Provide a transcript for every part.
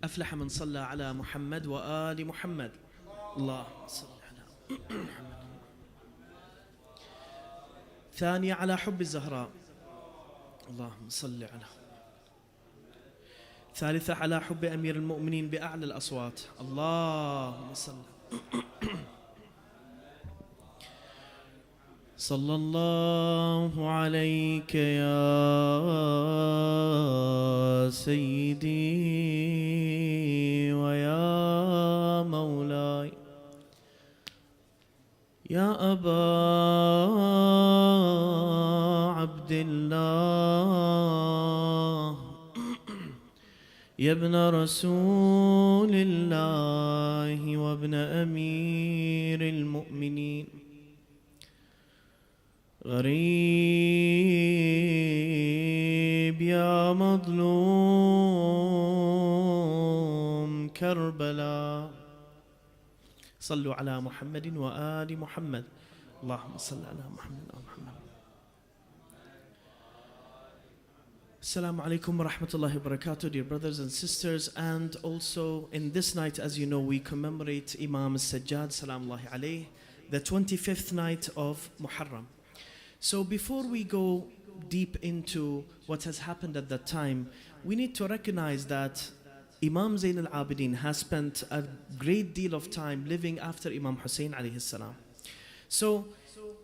أفلح من صلى على محمد وآل محمد. اللهم صل على محمد. ثانية على حب الزهراء. اللهم صل على. ثالثة على حب أمير المؤمنين بأعلى الأصوات. اللهم صل. صلى الله عليك يا سيدي ويا مولاي يا أبا عبد الله يا ابن رسول الله وابن أمير المؤمنين غريب يا مظلوم كربلاء. صلوا على محمد وآل محمد. اللهم صل على محمد وآل محمد. Assalamu alaikum wa rahmatullahi wa barakatuh, dear brothers and sisters. And also in this night, as you know, we commemorate Imam Sajjad, salamullahi alayhi, the 25th night of Muharram. So before we go deep into what has happened at that time, we need to recognize that Imam Zain al-Abidin has spent a great deal of time living after Imam Hussein alayhi salam. So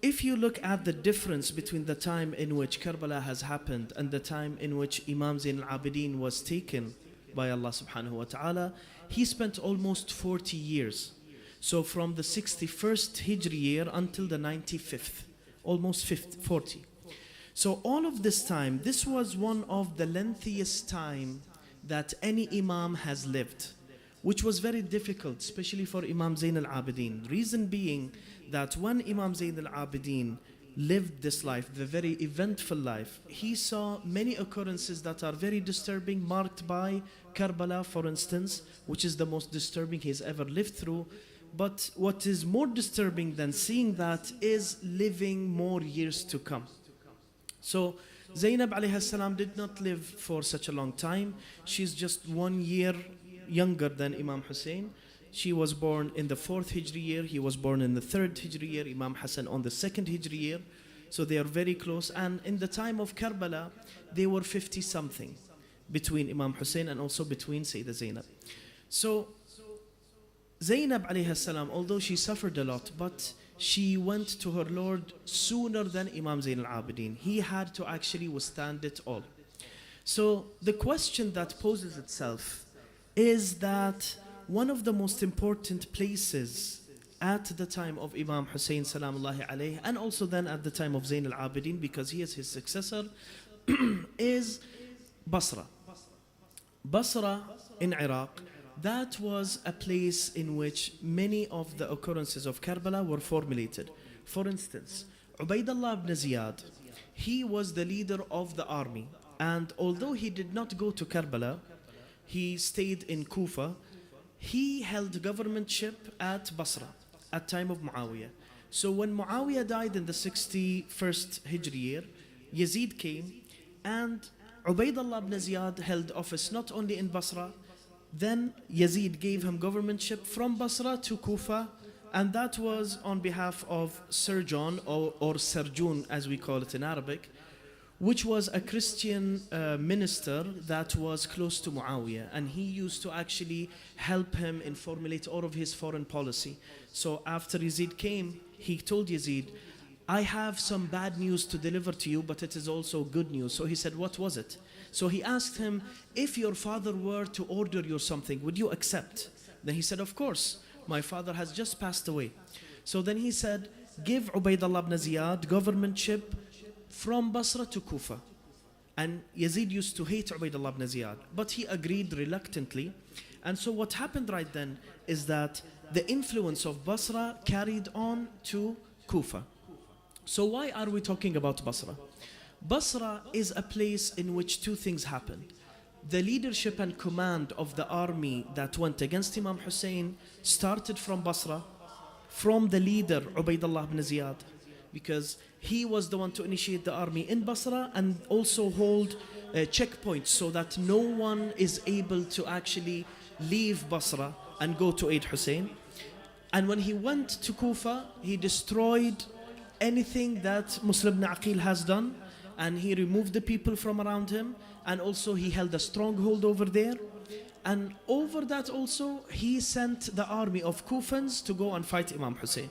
if you look at the difference between the time in which Karbala has happened and the time in which Imam Zain al-Abidin was taken by Allah subhanahu wa ta'ala, he spent almost 40 years. So from the 61st Hijri year until the 95th. Almost 40. So all of this time, this was one of the lengthiest time that any Imam has lived, which was very difficult, especially for Imam Zain al-Abidin. Reason being that when Imam Zain al-Abidin lived this life, the very eventful life, he saw many occurrences that are very disturbing, marked by Karbala, for instance, which is the most disturbing he's ever lived through. But what is more disturbing than seeing that is living more years to come. So Zainab alayhi salam did not live for such a long time. She's just 1 year younger than Imam Hussein. She was born in the 4th Hijri year. He was born in the 3rd Hijri year. Imam Hassan on the 2nd Hijri year. So they are very close. And in the time of Karbala, they were 50 something between Imam Hussein and also between Sayyidah Zainab. So Zainab alayhi salam, although she suffered a lot, but she went to her Lord sooner than Imam Zain al-Abidin. He had to actually withstand it all. So the question that poses itself is that one of the most important places at the time of Imam Hussein salamullahi alayhi, and also then at the time of Zain al-Abidin, because he is his successor, is Basra. Basra in Iraq. That was a place in which many of the occurrences of Karbala were formulated. For instance, Ubaidullah ibn Ziyad, he was the leader of the army. And although he did not go to Karbala, he stayed in Kufa. He held governmentship at Basra at time of Muawiyah. So when Muawiyah died in the 61st Hijri year, Yazid came and Ubaidullah ibn Ziyad held office not only in Basra. Then Yazid gave him governmentship from Basra to Kufa, and that was on behalf of Sir John or Sarjun as we call it in Arabic, which was a Christian minister that was close to Muawiyah, and he used to actually help him in formulate all of his foreign policy. So after Yazid came, he told Yazid, I have some bad news to deliver to you, but it is also good news. So he said, what was it? So he asked him, if your father were to order you something, would you accept? Then he said, of course, my father has just passed away. So then he said, give Ubaidullah ibn Ziyad governmentship from Basra to Kufa. And Yazid used to hate Ubaidullah ibn Ziyad, but he agreed reluctantly. And so what happened right then is that the influence of Basra carried on to Kufa. So why are we talking about Basra? Basra is a place in which two things happened. The leadership and command of the army that went against Imam Hussein started from Basra, from the leader Ubaidullah ibn Ziyad. because he was the one to initiate the army in Basra and also hold checkpoints so that no one is able to actually leave Basra and go to aid Hussein. And when he went to Kufa, he destroyed anything that Muslim ibn Aqil has done, and he removed the people from around him, and also he held a stronghold over there. And over that also, he sent the army of Kufans to go and fight Imam Hussein.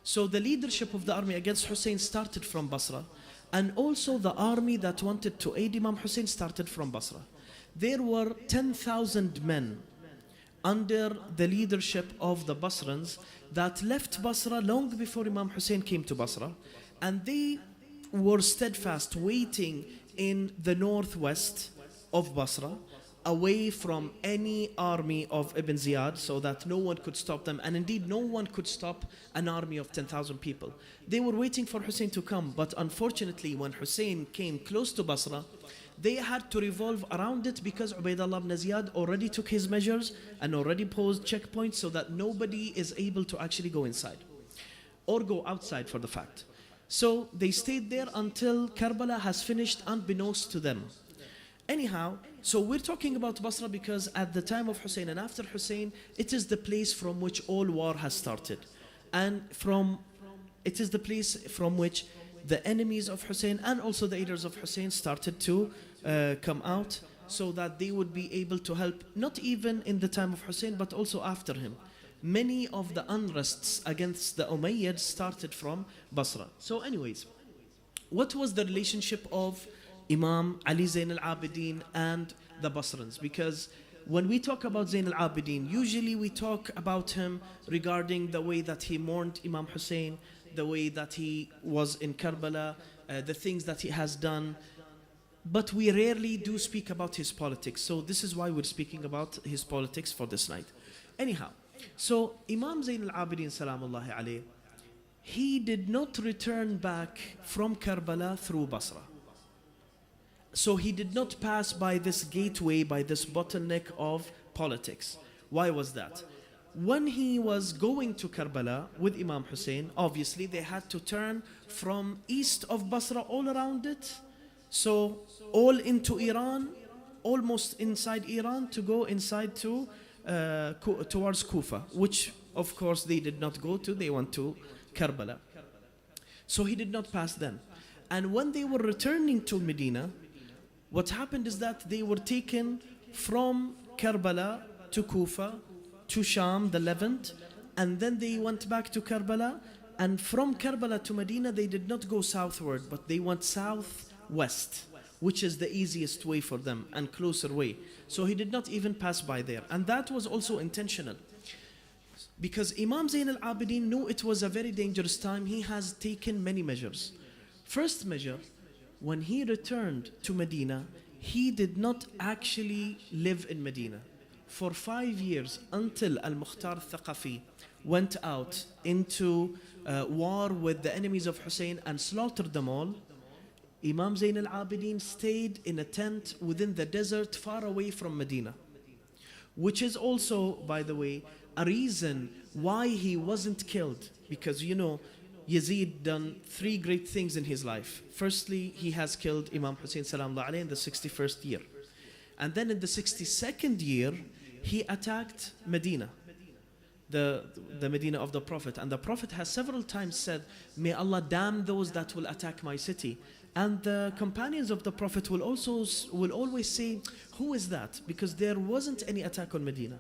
So the leadership of the army against Hussein started from Basra, and also the army that wanted to aid Imam Hussein started from Basra. There were 10,000 men under the leadership of the Basrans that left Basra long before Imam Hussein came to Basra, and they were steadfast waiting in the northwest of Basra, away from any army of Ibn Ziyad, so that no one could stop them, and indeed no one could stop an army of 10,000 people. They were waiting for Hussein to come, but unfortunately when Hussein came close to Basra, they had to revolve around it because Ubaydullah ibn Ziyad already took his measures and already posed checkpoints so that nobody is able to actually go inside or go outside for the fact. So they stayed there until Karbala has finished unbeknownst to them. Anyhow, so we're talking about Basra because at the time of Hussein and after Hussein, it is the place from which all war has started. And it is the place from which the enemies of Hussein and also the aiders of Hussein started to come out, so that they would be able to help, not even in the time of Hussein, but also after him. Many of the unrests against the Umayyads started from Basra. So anyways, what was the relationship of Imam Ali Zain al-Abidin and the Basrans? Because when we talk about Zain al-Abidin, usually we talk about him regarding the way that he mourned Imam Hussein, the way that he was in Karbala, the things that he has done. But we rarely do speak about his politics. So this is why we're speaking about his politics for this night. Anyhow, so Imam Zain al-Abidin salamullahi alayh, he did not return back from Karbala through Basra. So he did not pass by this gateway, by this bottleneck of politics. Why was that? When he was going to Karbala with Imam Hussein, obviously they had to turn from east of Basra all around it. So all into Iran, almost inside Iran, to go inside to towards Kufa, which of course they did not go to, they went to Karbala. So he did not pass then. And when they were returning to Medina, what happened is that they were taken from Karbala to Kufa, to Sham, the Levant, and then they went back to Karbala, and from Karbala to Medina they did not go southward, but they went southwest, which is the easiest way for them and closer way. So he did not even pass by there, and that was also intentional, because Imam Zain al-Abidin knew it was a very dangerous time. He has taken many measures. First measure, when he returned to Medina, he did not actually live in Medina for 5 years, until Al-Mukhtar al-Thaqafi went out into war with the enemies of Hussein and slaughtered them all. Imam Zain al-Abidin stayed in a tent within the desert far away from Medina, which is also, by the way, a reason why he wasn't killed. Because you know, Yazid done 3 great things in his life. Firstly, he has killed Imam Hussein salamullah alayhi in the 61st year. And then in the 62nd year, he attacked Medina, the Medina of the Prophet. And the Prophet has several times said, may Allah damn those that will attack my city. And the companions of the Prophet will always say, who is that? Because there wasn't any attack on Medina.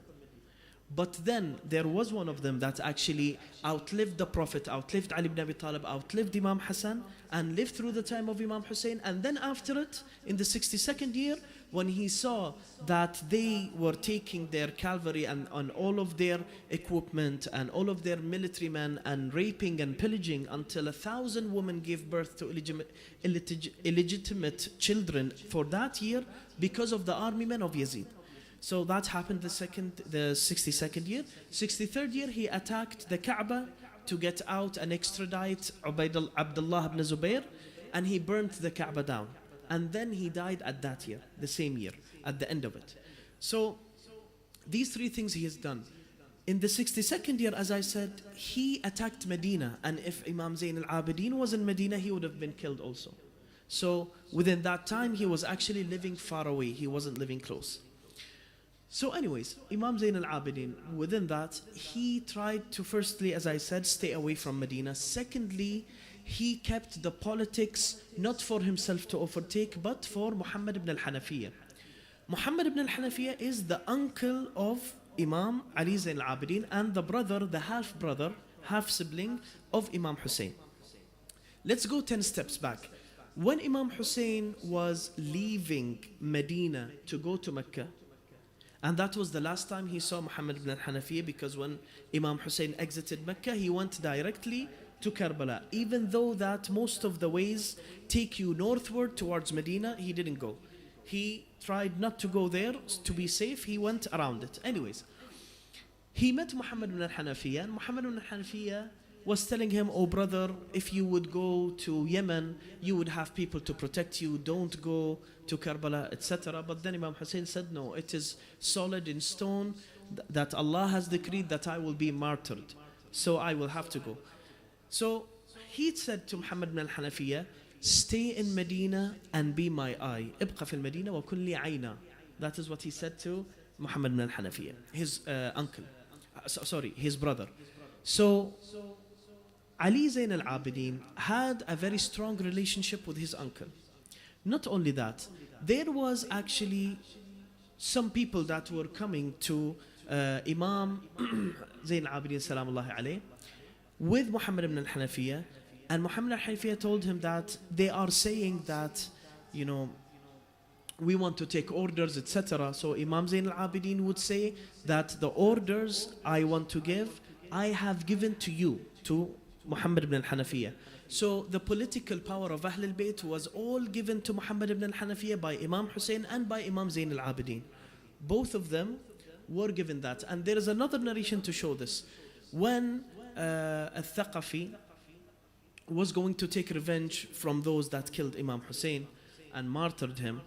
But then there was one of them that actually outlived the Prophet, outlived Ali ibn Abi Talib, outlived Imam Hassan, and lived through the time of Imam Hussein. And then after it, in the 62nd year, when he saw that they were taking their cavalry and on all of their equipment and all of their military men and raping and pillaging until 1,000 women gave birth to illegitimate children for that year because of the army men of Yazid. So that happened the 62nd year. 63rd year, he attacked the Kaaba to get out and extradite Abdullah ibn Zubayr, and he burnt the Kaaba down. And then he died at that year, the same year, at the end of it. So these 3 things he has done. In the 62nd year, as I said, he attacked Medina. And if Imam Zain al-Abidin was in Medina, he would have been killed also. So within that time, he was actually living far away. He wasn't living close. So anyways, Imam Zain al-Abidin, within that, he tried to firstly, as I said, stay away from Medina. Secondly, he kept the politics not for himself to overtake, but for Muhammad ibn al-Hanafiyyah. Muhammad ibn al-Hanafiyyah is the uncle of Imam Ali Zain al-Abidin and the brother, the half-brother, half-sibling of Imam Hussein. Let's go 10 steps back. When Imam Hussein was leaving Medina to go to Mecca, and that was the last time he saw Muhammad ibn al-Hanafiyyah, because when Imam Hussein exited Mecca, he went directly to Karbala. Even though that most of the ways take you northward towards Medina, he didn't go. He tried not to go there to be safe. He went around it. Anyways, he met Muhammad ibn al-Hanafiyyah, and Muhammad ibn al-Hanafiyyah was telling him, oh brother, if you would go to Yemen, you would have people to protect you. Don't go to Karbala, etc. But then Imam Hussein said, no, it is solid in stone that Allah has decreed that I will be martyred. So I will have to go. So he said to Muhammad ibn al-Hanafiyyah, stay in Medina and be my eye. ابقى في المدينة وكن لي عينا. That is what he said to Muhammad ibn al-Hanafiyyah, his uncle. Sorry, his brother. So Ali Zain al-Abidin had a very strong relationship with his uncle. Not only that, there was actually some people that were coming to Imam Zain al-Abidin salamullahi alayh with Muhammad ibn al-Hanafiyyah, and Muhammad al-Hanafiyyah told him that they are saying that, you know, we want to take orders, etc. So Imam Zain al-Abidin would say that the orders I want to give, I have given to you, to Muhammad ibn al-Hanafiyyah. So the political power of Ahl al-Bayt was all given to Muhammad ibn al-Hanafiyyah by Imam Hussein and by Imam Zain al-Abidin. Both of them were given that. And there is another narration to show this. When al-Thaqafi was going to take revenge from those that killed Imam Hussein and martyred him,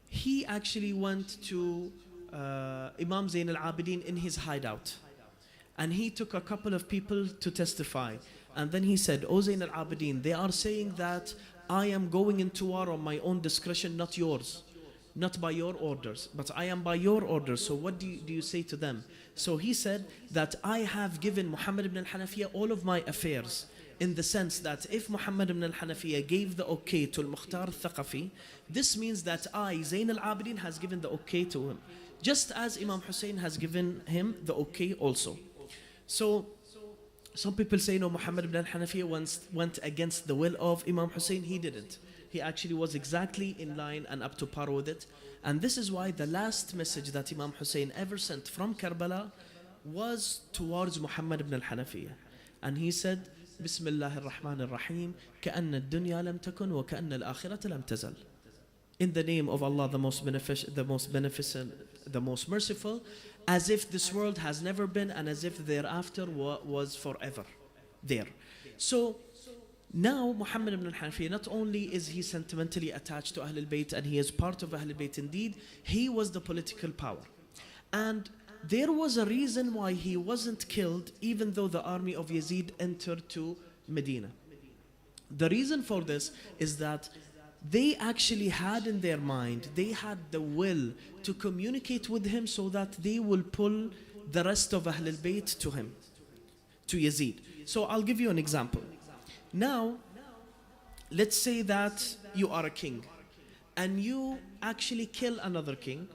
he actually went to Imam Zain al-Abidin in his hideout. And he took a couple of people to testify. And then he said, O Zain al-Abidin, they are saying that I am going into war on my own discretion, not yours. Not by your orders, but I am by your orders. So what do you say to them? So he said that I have given Muhammad ibn al-Hanafiyyah all of my affairs, in the sense that if Muhammad ibn al-Hanafiyyah gave the okay to al-Mukhtar al-Thaqafi, this means that I, Zain al-Abidin, has given the okay to him, just as Imam Hussein has given him the okay also. So some people say, no, Muhammad ibn al-Hanafiyyah went against the will of Imam Hussein. He didn't. He actually was exactly in line and up to par with it. And this is why the last message that Imam Hussein ever sent from Karbala was towards Muhammad ibn al-Hanafiyyah. And he said, Bismillah ar-Rahman ar-Rahim, كأن الدنيا لم تكن وكأن الآخرة لم تزل. In the name of Allah, the most beneficent, the most merciful, as if this world has never been and as if thereafter was forever there. So now Muhammad ibn al-Hanafiyyah, not only is he sentimentally attached to Ahlul Bayt and he is part of Ahlul Bayt indeed, he was the political power. And there was a reason why he wasn't killed even though the army of Yazid entered to Medina. The reason for this is that they actually had in their mind, they had the will to communicate with him so that they will pull the rest of Ahlul Bayt to him, to Yazid. So I'll give you an example. Now, let's say that you are a king and you actually kill another king,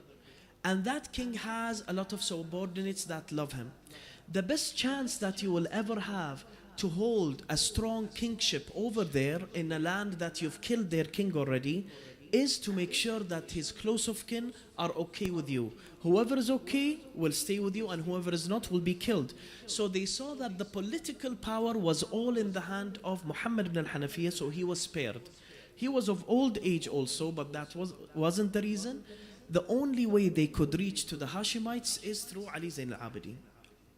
and that king has a lot of subordinates that love him. The best chance that you will ever have to hold a strong kingship over there in a land that you've killed their king already is to make sure that his close of kin are okay with you. Whoever is okay will stay with you, and whoever is not will be killed. So they saw that the political power was all in the hand of Muhammad ibn al-Hanafiyyah, so he was spared. He was of old age also, but that wasn't the reason. The only way they could reach to the Hashemites is through Ali Zain al-Abidin.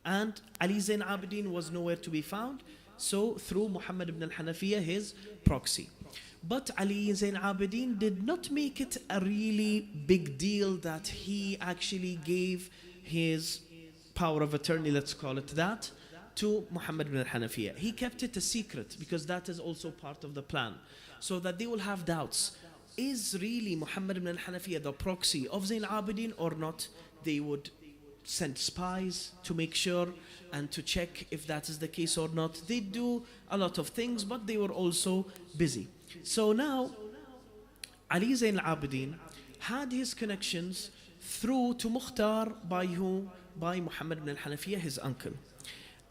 And Ali Zain al-Abidin was nowhere to be found, so through Muhammad ibn al-Hanafiyyah, his proxy. But Ali Zain al-Abidin did not make it a really big deal that he actually gave his power of attorney, let's call it that, to Muhammad ibn al-Hanafiya. He kept it a secret because that is also part of the plan, so that they will have doubts. Is really Muhammad ibn al-Hanafiya the proxy of Zayn al-Abidin or not? They would send spies to make sure and to check if that is the case or not. They do a lot of things, but they were also busy. So now, Ali Zayn al-Abidin had his connections through to Mukhtar by who? By Muhammad ibn al-Hanafiya, his uncle.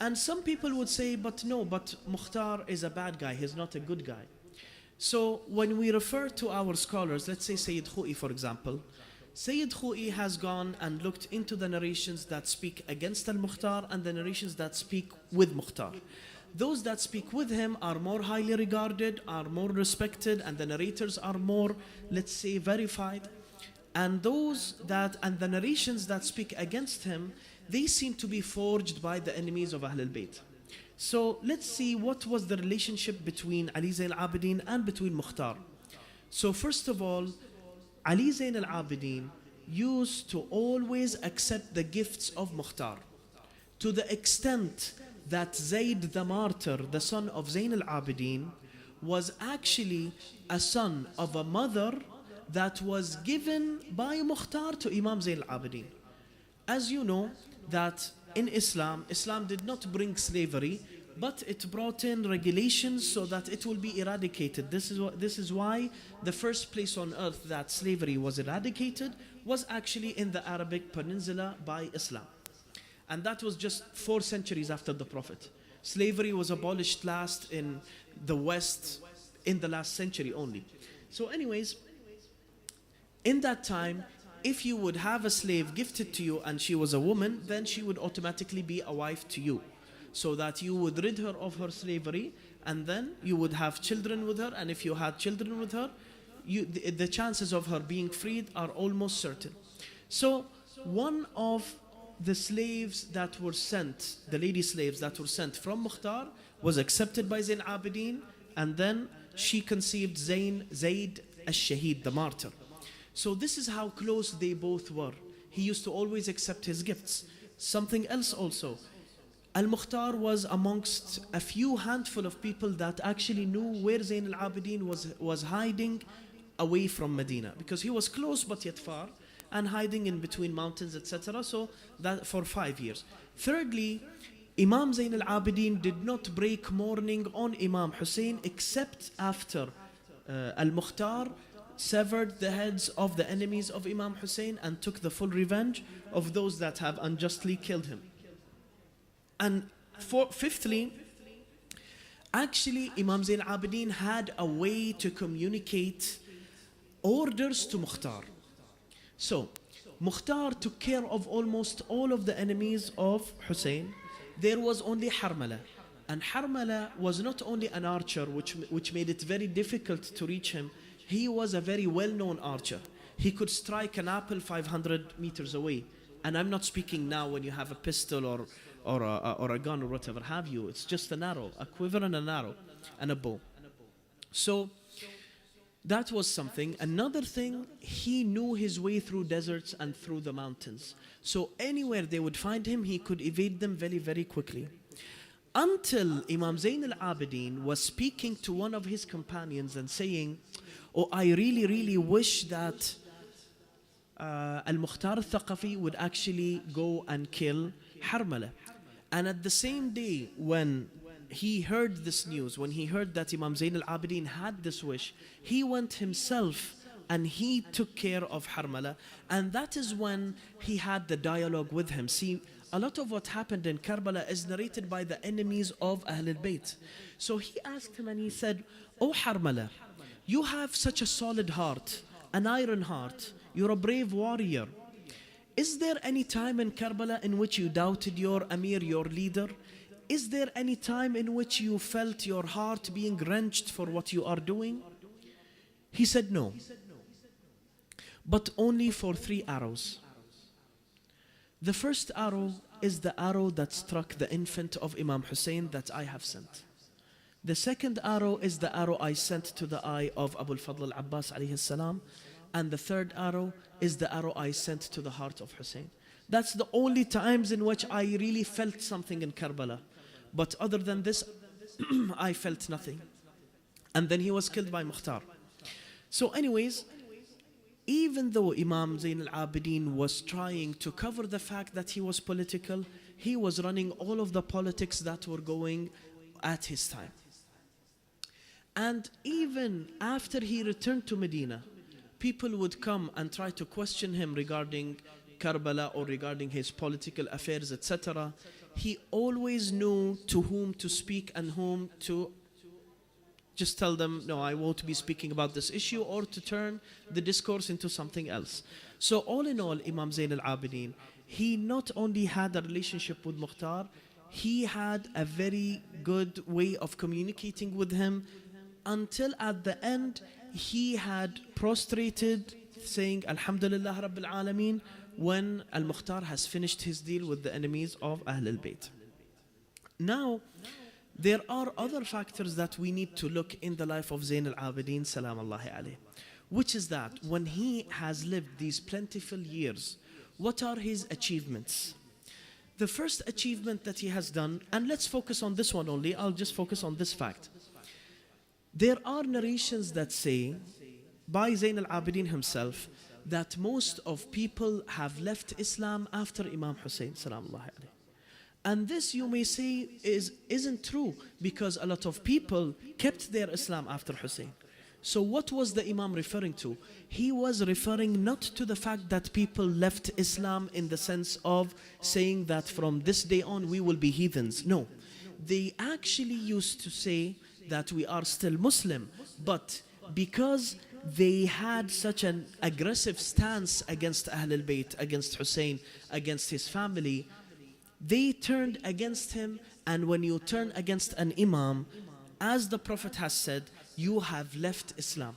And some people would say, but no, but Mukhtar is a bad guy, he's not a good guy. So when we refer to our scholars, let's say Sayyid Khou'i for example, Sayyid Khou'i has gone and looked into the narrations that speak against al-Mukhtar and the narrations that speak with Mukhtar. Those that speak with him are more highly regarded, are more respected, and the narrators are more, let's say, verified. And the narrations that speak against him, they seem to be forged by the enemies of Ahlul Bayt. So let's see what was the relationship between Ali Zayn al-Abidin and between Mukhtar. So first of all, Ali Zayn al-Abidin used to always accept the gifts of Mukhtar, to the extent that Zayd the martyr, the son of Zayn al-Abidin, was actually a son of a mother that was given by Mukhtar to Imam Zayn al-Abidin. As you know, that in Islam did not bring slavery, but it brought in regulations so that it will be eradicated. This is why the first place on earth that slavery was eradicated was actually in the Arabic Peninsula by Islam. And that was just 4 centuries after the Prophet. Slavery was abolished last in the West in the last century only. So anyways, in that time, if you would have a slave gifted to you and she was a woman, then she would automatically be a wife to you, so that you would rid her of her slavery, and then you would have children with her, and if you had children with her, the chances of her being freed are almost certain. So one of the slaves that were sent, the lady slaves that were sent from Mukhtar, was accepted by Zayn al-Abidin, and then she conceived Zayd al-Shaheed, the martyr. So this is how close they both were. He used to always accept his gifts. Something else also, Al-Mukhtar was amongst a few handful of people that actually knew where Zayn al-Abidin was hiding away from Medina, because he was close but yet far and hiding in between mountains, etc. So that for 5 years. Thirdly, Imam Zayn al-Abidin did not break mourning on Imam Hussein except after Al-Mukhtar severed the heads of the enemies of Imam Hussein and took the full revenge of those that have unjustly killed him. And fifthly, actually Imam Zayn al-Abidin had a way to communicate orders to Mukhtar. So Mukhtar took care of almost all of the enemies of Hussein. There was only Harmala. And Harmala was not only an archer, which made it very difficult to reach him. He was a very well-known archer. He could strike an apple 500 meters away. And I'm not speaking now when you have a pistol or a gun or whatever have you. It's just an arrow, a quiver and an arrow and a bow. So that was something. Another thing, he knew his way through deserts and through the mountains. So anywhere they would find him, he could evade them very, very quickly. Until Imam Zayn al-Abidin was speaking to one of his companions and saying, oh, I really, really wish that Al-Mukhtar al-Thaqafi would actually go and kill Harmala. And at the same day when he heard this news, when he heard that Imam Zayn al-Abidin had this wish, he went himself and he took care of Harmala. And that is when he had the dialogue with him. See, a lot of what happened in Karbala is narrated by the enemies of Ahlul Bayt. So he asked him and he said, oh Harmala, you have such a solid heart, an iron heart. You're a brave warrior. Is there any time in Karbala in which you doubted your Amir, your leader? Is there any time in which you felt your heart being wrenched for what you are doing? He said no, but only for 3 arrows. The first arrow is the arrow that struck the infant of Imam Hussein that I have sent. The second arrow is the arrow I sent to the eye of Abu al-Fadl al-Abbas alayhi salam. And the third arrow is the arrow I sent to the heart of Hussein. That's the only times in which I really felt something in Karbala. But other than this, I felt nothing. And then he was killed by Mukhtar. So anyways, even though Imam Zain al-Abidin was trying to cover the fact that he was political, he was running all of the politics that were going at his time. And even after he returned to Medina, people would come and try to question him regarding Karbala or regarding his political affairs, etc. He always knew to whom to speak and whom to just tell them, no, I won't be speaking about this issue, or to turn the discourse into something else. So all in all, Imam Zain al-Abidin, he not only had a relationship with Mukhtar, he had a very good way of communicating with him, until at the end he had prostrated saying Alhamdulillah Rabbil Alameen when Al-Mukhtar has finished his deal with the enemies of Ahlul Bayt. Now, there are other factors that we need to look in the life of Zain al-Abidin Salamullahi alayh, which is that when he has lived these plentiful years, what are his achievements? The first achievement that he has done, and let's focus on this one only, I'll just focus on this fact. There are narrations that say, by Zain al-Abidin himself, that most of people have left Islam after Imam Hussein Salamullahi alayh. And this, you may say, isn't true, because a lot of people kept their Islam after Hussein. So what was the Imam referring to? He was referring not to the fact that people left Islam in the sense of saying that from this day on we will be heathens. No, they actually used to say that we are still Muslim, but because they had such an aggressive stance against Ahlul Bayt, against Hussein, against his family, they turned against him. And when you turn against an Imam, as the Prophet has said, you have left Islam.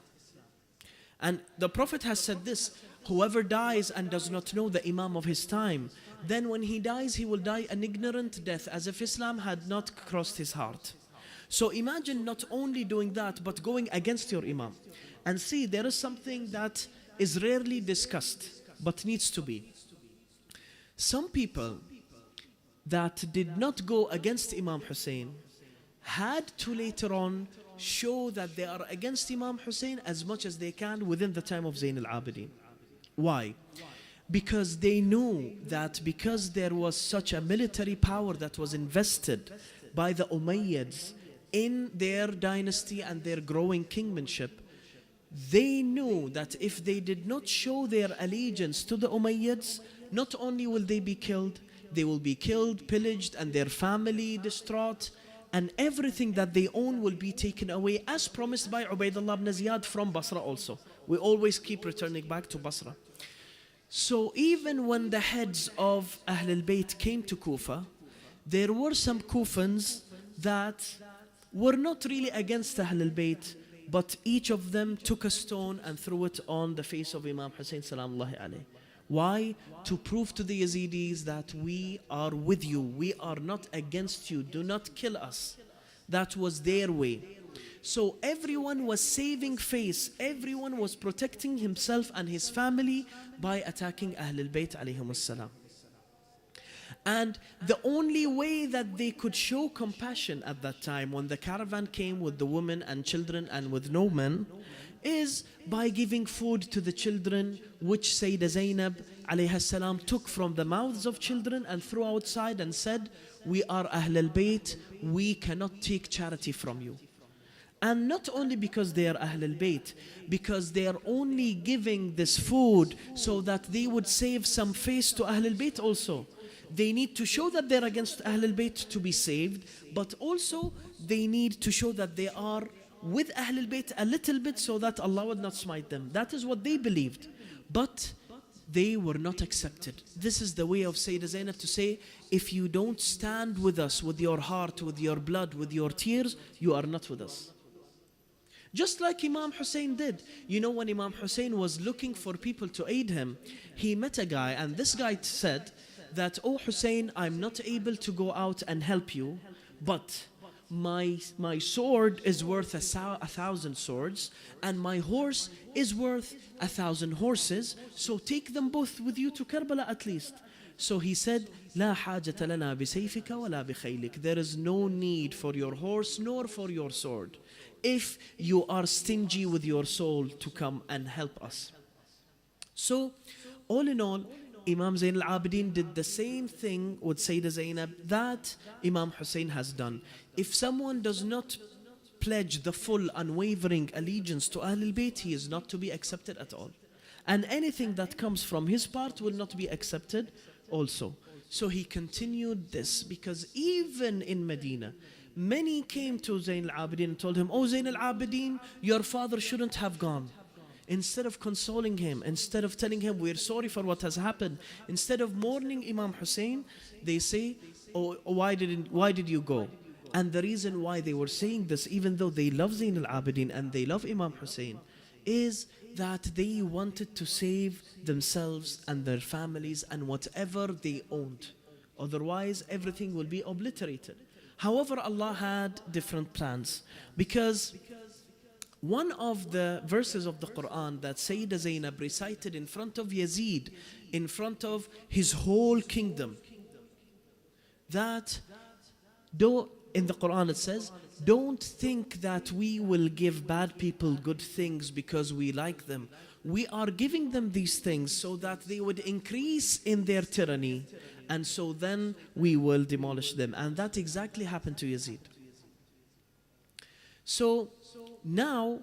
And the Prophet has said this: whoever dies and does not know the Imam of his time, then when he dies, he will die an ignorant death, as if Islam had not crossed his heart. So imagine not only doing that, but going against your Imam. And see, there is something that is rarely discussed, but needs to be. Some people that did not go against Imam Hussein had to later on show that they are against Imam Hussein as much as they can within the time of Zain al-Abidin. Why? Because they knew that because there was such a military power that was invested by the Umayyads in their dynasty and their growing kingmanship, they knew that if they did not show their allegiance to the Umayyads, not only will they be killed, they will be killed, pillaged, and their family distraught, and everything that they own will be taken away, as promised by Ubaidullah ibn Ziyad from Basra also. We always keep returning back to Basra. So even when the heads of Ahlul Bayt came to Kufa, there were some Kufans that were not really against Ahlul Bayt, but each of them took a stone and threw it on the face of Imam Hussein Salamullahi alayh. Why? To prove to the Yazidis that we are with you, we are not against you, do not kill us. That was their way. So everyone was saving face, everyone was protecting himself and his family by attacking Ahlul Bayt alayhimus salam. And the only way that they could show compassion at that time, when the caravan came with the women and children and with no men, is by giving food to the children, which Sayyidah Zainab alayha salam took from the mouths of children and threw outside and said, we are Ahlul Bayt, we cannot take charity from you. And not only because they are Ahlul Bayt, because they are only giving this food so that they would save some face to Ahlul Bayt also. They need to show that they're against Ahlul Bayt to be saved, but also they need to show that they are with Ahlul Bayt a little bit so that Allah would not smite them. That is what they believed. But they were not accepted. This is the way of Sayyidah Zainab to say, if you don't stand with us with your heart, with your blood, with your tears, you are not with us. Just like Imam Hussein did. You know, when Imam Hussein was looking for people to aid him, he met a guy, and this guy said that, oh Hussein, I'm not able to go out and help you, but my sword is worth 1,000 swords, and my horse is worth 1,000 horses. So take them both with you to Karbala at least. So he said, لا حاجة لنا بسيفك ولا بخيلك. There is no need for your horse nor for your sword, if you are stingy with your soul to come and help us. So, all in all, Imam Zain al-Abidin did the same thing with Sayyidah Zainab that Imam Hussein has done. If someone does not pledge the full unwavering allegiance to Ahlul Bayt, he is not to be accepted at all. And anything that comes from his part will not be accepted also. So he continued this, because even in Medina, many came to Zain al-Abidin and told him, "Oh Zain al-Abidin, your father shouldn't have gone." Instead of consoling him, instead of telling him, "We're sorry for what has happened," instead of mourning Imam Hussein, they say, "Oh, why did you go?" And the reason why they were saying this, even though they love Zain al-Abidin and they love Imam Hussein, is that they wanted to save themselves and their families and whatever they owned. Otherwise, everything will be obliterated. However, Allah had different plans, because one of the verses of the Quran that Sayyidah Zainab recited in front of Yazid, in front of his whole kingdom, that in the Quran it says, "Don't think that we will give bad people good things because we like them. We are giving them these things so that they would increase in their tyranny, and so then we will demolish them." And that exactly happened to Yazid. So now,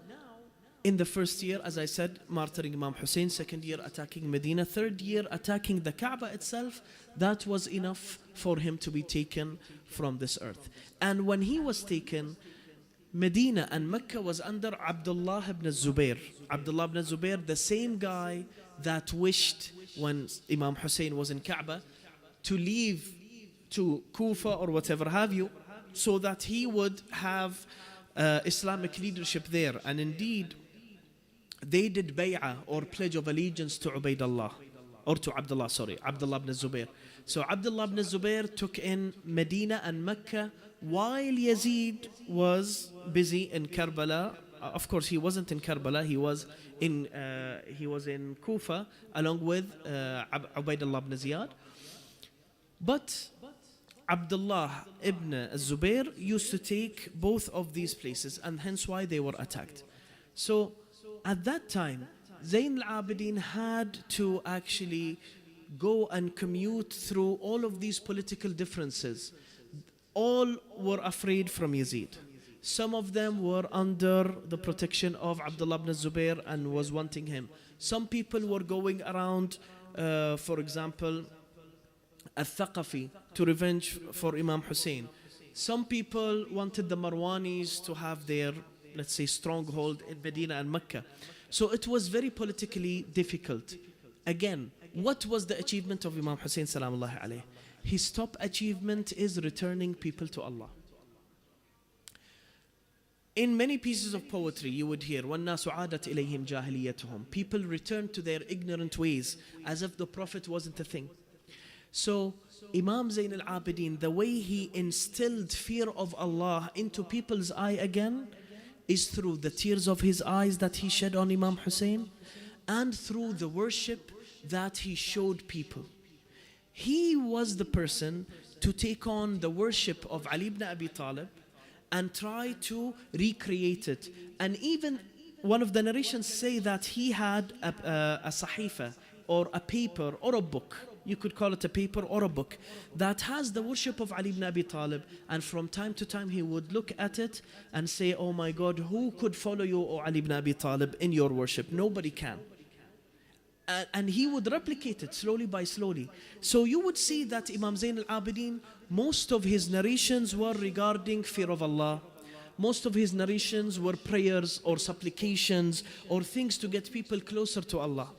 in the first year, as I said, martyring Imam Hussein, second year attacking Medina, third year attacking the Kaaba itself, that was enough for him to be taken from this earth. And when he was taken, Medina and Mecca was under Abdullah ibn Zubair. Abdullah ibn Zubair, the same guy that wished, when Imam Hussein was in Kaaba, to leave to Kufa or whatever have you, so that he would have Islamic leadership there. And indeed, they did bay'ah or pledge of allegiance to Ubaidullah, or to Abdullah ibn Zubair. So Abdullah ibn Zubair took in Medina and Mecca while Yazid was busy in Karbala. Of course, he wasn't in Karbala, he was in Kufa along with Ubaidullah ibn Ziyad. But Abdullah ibn Zubair used to take both of these places, and hence why they were attacked. So at that time, Zain al-Abidin had to actually go and commute through all of these political differences. All were afraid from Yazid. Some of them were under the protection of Abdullah ibn Zubair and was wanting him. Some people were going around, for example, Al-Thaqafi, to revenge for Imam Hussein. Some people wanted the Marwanis to have their, let's say, stronghold in Medina and Mecca. So it was very politically difficult. Again, what was the achievement of Imam Hussein salamullahi alayhi? His top achievement is returning people to Allah. In many pieces of poetry you would hear, وَالنَّاسُ عَادَتْ إِلَيْهِمْ جَاهِلِيَّتُهُم. People returned to their ignorant ways as if the Prophet wasn't a thing. So Imam Zain al-Abidin, the way he instilled fear of Allah into people's eye again is through the tears of his eyes that he shed on Imam Hussein, and through the worship that he showed people. He was the person to take on the worship of Ali ibn Abi Talib and try to recreate it. And even one of the narrations say that he had a sahifa, or a paper, or a book. You could call it a paper or a book that has the worship of Ali ibn Abi Talib, and from time to time he would look at it and say, "Oh my God, who could follow you, O Ali ibn Abi Talib, in your worship? Nobody can." And he would replicate it slowly by slowly. So you would see that Imam Zain al-Abidin, most of his narrations were regarding fear of Allah. Most of his narrations were prayers or supplications or things to get people closer to Allah.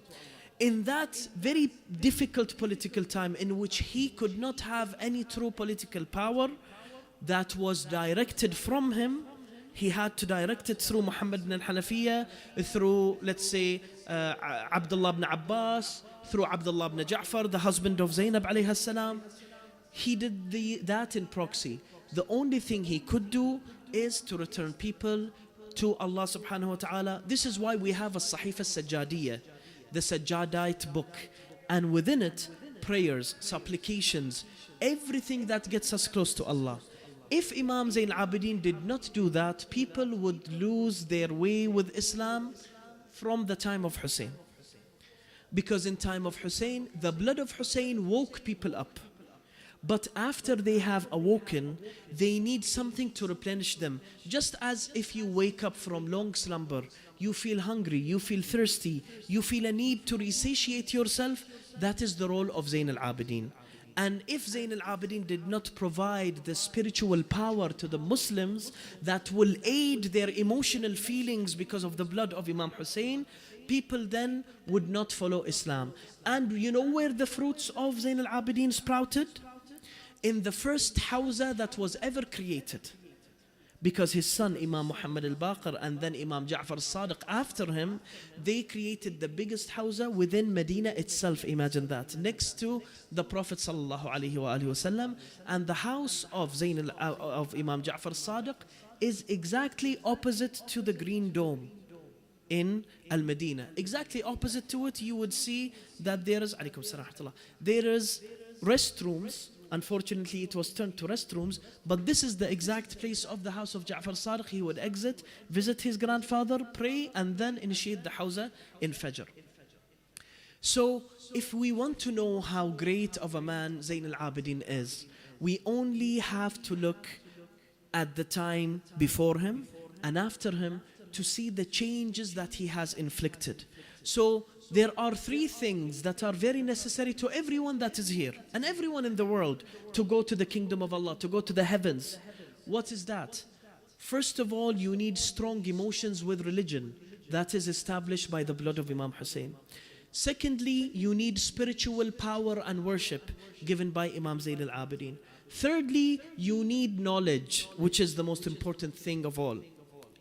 In that very difficult political time in which he could not have any true political power that was directed from him, he had to direct it through Mohammed ibn al-Hanafiyyah, through, let's say, Abdullah ibn Abbas, through Abdullah ibn Ja'far, the husband of Zainab alayha salam. He did that in proxy. the only thing he could do is to return people to Allah subhanahu wa ta'ala. This is why we have a Sahifa Sajjadiyya, the Sajjadite book, and within it, prayers, supplications, everything that gets us close to Allah. If Imam Zayn al-Abidin did not do that, people would lose their way with Islam from the time of Hussein. Because in time of Hussein, the blood of Hussein woke people up. But after they have awoken, they need something to replenish them. Just as if you wake up from long slumber, you feel hungry, you feel thirsty, you feel a need to resatiate yourself, that is the role of Zayn al-Abidin. And if Zayn al-Abidin did not provide the spiritual power to the Muslims that will aid their emotional feelings because of the blood of Imam Hussein, people then would not follow Islam. And you know where the fruits of Zayn al-Abidin sprouted? In the first hawza that was ever created. Because his son Imam Mohammed al-Baqir and then Imam Ja'far al-Sadiq after him, they created the biggest hawza within Medina itself. Imagine that, next to the Prophet sallallahu alaihi wasallam. And the house of of Imam Ja'far al-Sadiq is exactly opposite to the Green Dome in Al-Medina. Exactly opposite to it, you would see that there is restrooms. Unfortunately, it was turned to restrooms, but this is the exact place of the house of Ja'far Sadiq. He would exit, visit his grandfather, pray, and then initiate the hawza in Fajr. So, if we want to know how great of a man Zayn al-Abidin is, we only have to look at the time before him and after him to see the changes that he has inflicted. So, there are three things that are very necessary to everyone that is here and everyone in the world to go to the kingdom of Allah, to go to the heavens. What is that? First of all, you need strong emotions with religion. That is established by the blood of Imam Hussein. Secondly, you need spiritual power and worship given by Imam Zayn al-Abidin. Thirdly, you need knowledge, which is the most important thing of all.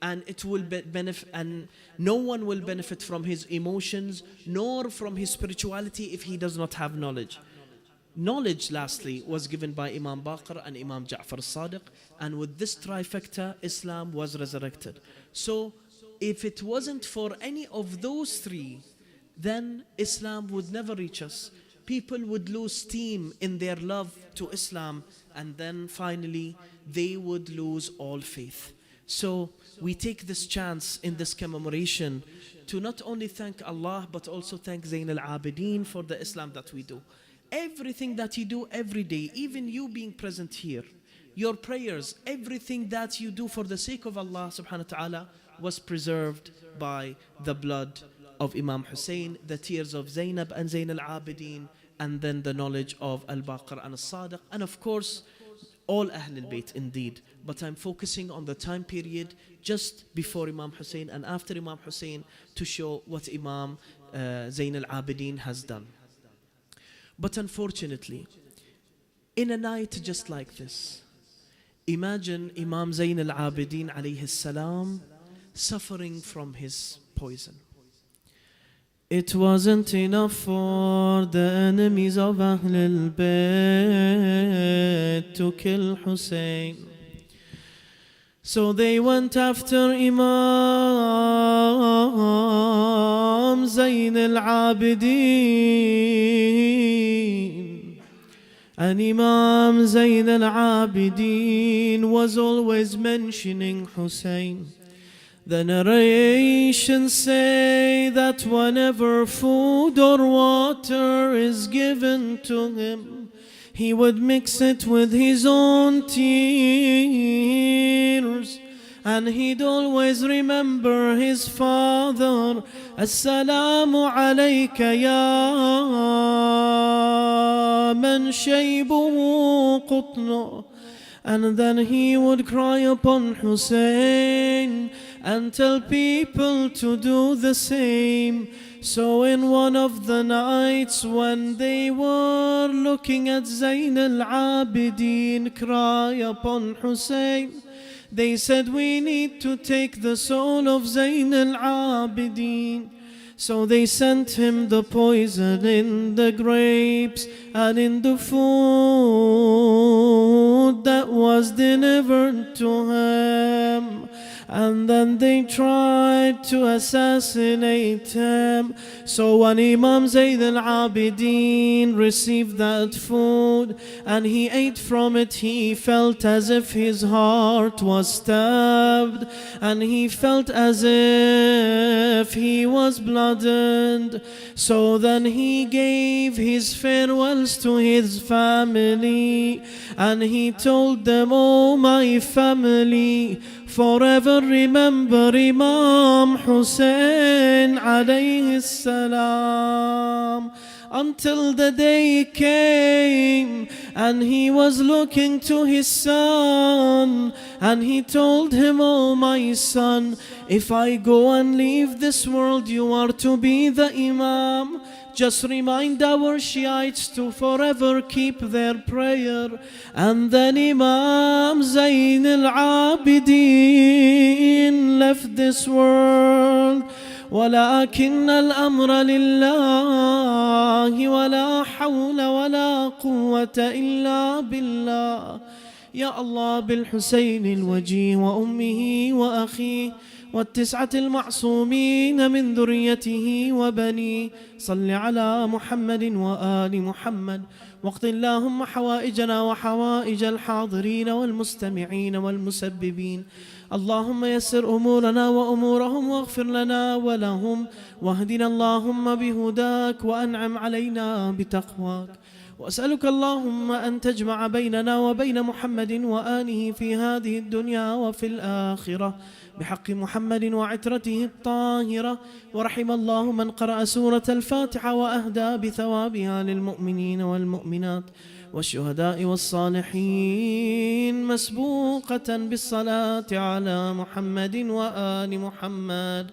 And it will benefit, and no one will benefit from his emotions nor from his spirituality if he does not have knowledge. Knowledge, lastly, was given by Imam Baqir and Imam Ja'far al-Sadiq, and with this trifecta, Islam was resurrected. So, if it wasn't for any of those three, then Islam would never reach us. People would lose steam in their love to Islam, and then finally, they would lose all faith. So, we take this chance in this commemoration to not only thank Allah, but also thank Zayn al-Abidin for the Islam that we do. Everything that you do every day, even you being present here, your prayers, everything that you do for the sake of Allah subhanahu wa ta'ala was preserved by the blood of Imam Hussein, the tears of Zainab and Zayn al-Abidin, and then the knowledge of Al-Baqir and Al-Sadiq, and of course, all Ahlul Bayt indeed. But I'm focusing on the time period just before Imam Hussein and after Imam Hussein to show what Imam Zayn al-Abidin has done. But unfortunately, in a night just like this, imagine Imam Zayn al-Abidin alayhi salam suffering from his poison. It wasn't enough for the enemies of Ahlul Bayt to kill Hussein. So they went after Imam Zayn al-Abidin. And Imam Zayn al-Abidin was always mentioning Hussein. The narrations say that whenever food or water is given to him, he would mix it with his own tears, and he'd always remember his father. Assalamu alayka ya man shaybuhu qutna. And then he would cry upon Hussein and tell people to do the same. So in one of the nights when they were looking at Zayn al-Abidin cry upon Hussein, they said, we need to take the soul of Zayn al-Abidin. So they sent him the poison in the grapes and in the food that was delivered to him. And then they tried to assassinate him. So when Imam Zayd al-Abidin received that food and he ate from it, he felt as if his heart was stabbed, and he felt as if he was blooded. So then he gave his farewells to his family, and he told them, "Oh my family, forever remember Imam Hussein alayhi salam." Until the day came and he was looking to his son, and he told him, "Oh my son, if I go and leave this world, you are to be the Imam. Just remind our Shiites to forever keep their prayer." And then Imam Zayn al-Abidin left this world. ولكن الأمر لله ولا حول ولا قوة إلا بالله. يا الله بالحسين الوجيه وأمه وأخيه والتسعة المعصومين من ذريته وبنيه، صل على محمد وآل محمد، واقض اللهم حوائجنا وحوائج الحاضرين والمستمعين والمسببين. اللهم يسر أمورنا وأمورهم واغفر لنا ولهم، واهدنا اللهم بهداك وأنعم علينا بتقواك. وأسألك اللهم أن تجمع بيننا وبين محمد وآله في هذه الدنيا وفي الآخرة بحق محمد وعترته الطاهرة. ورحم الله من قرأ سورة الفاتحة وأهدى بثوابها للمؤمنين والمؤمنات والشهداء والصالحين مسبوقة بالصلاة على محمد وآل محمد.